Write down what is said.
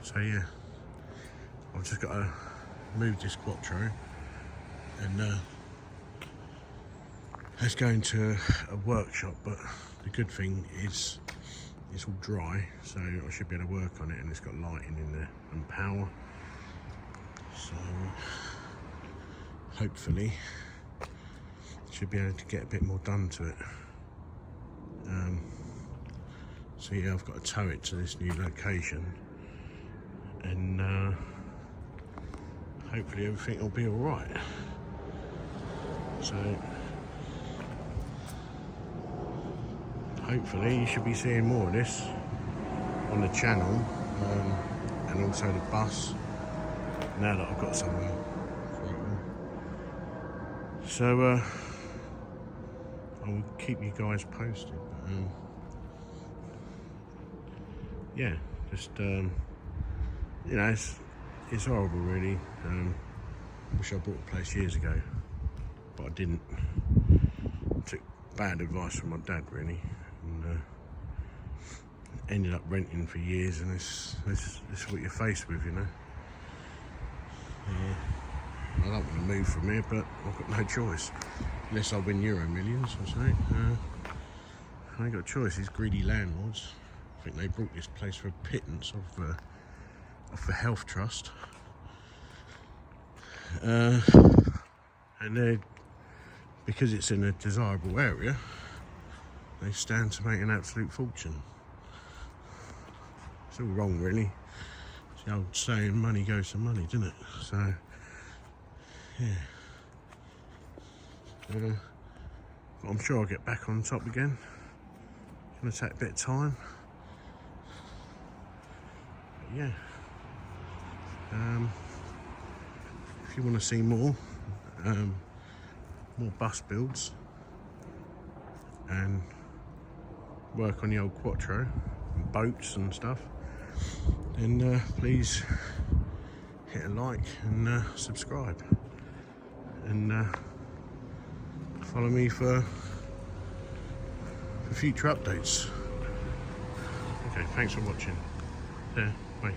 So yeah, I've just got to move this quattro, and let's go into a workshop. But the good thing is it's all dry, so I should be able to work on it, and it's got lighting in there and power. So hopefully should be able to get a bit more done to it. So yeah, I've got to tow it to this new location, and hopefully everything will be all right. So hopefully you should be seeing more of this on the channel, and also the bus, now that I've got somewhere. So I will keep you guys posted. Yeah, just you know, it's horrible really. Wish I bought a place years ago, but I didn't. Took bad advice from my dad really, and ended up renting for years, and this is what you're faced with, you know. I don't want to move from here, but I've got no choice unless I win Euro Millions or something. I ain't got a choice. These greedy landlords, I think they brought this place for a pittance off the health trust, and they, because it's in a desirable area, they stand to make an absolute fortune. It's all wrong really. It's the old saying, money goes to money, doesn't it? So yeah, but I'm sure I'll get back on top again. It's going to take a bit of time. But yeah, if you want to see more bus builds and work on the old quattro and boats and stuff, then please hit a like and subscribe, and follow me for future updates. Okay, thanks for watching. Yeah, bye.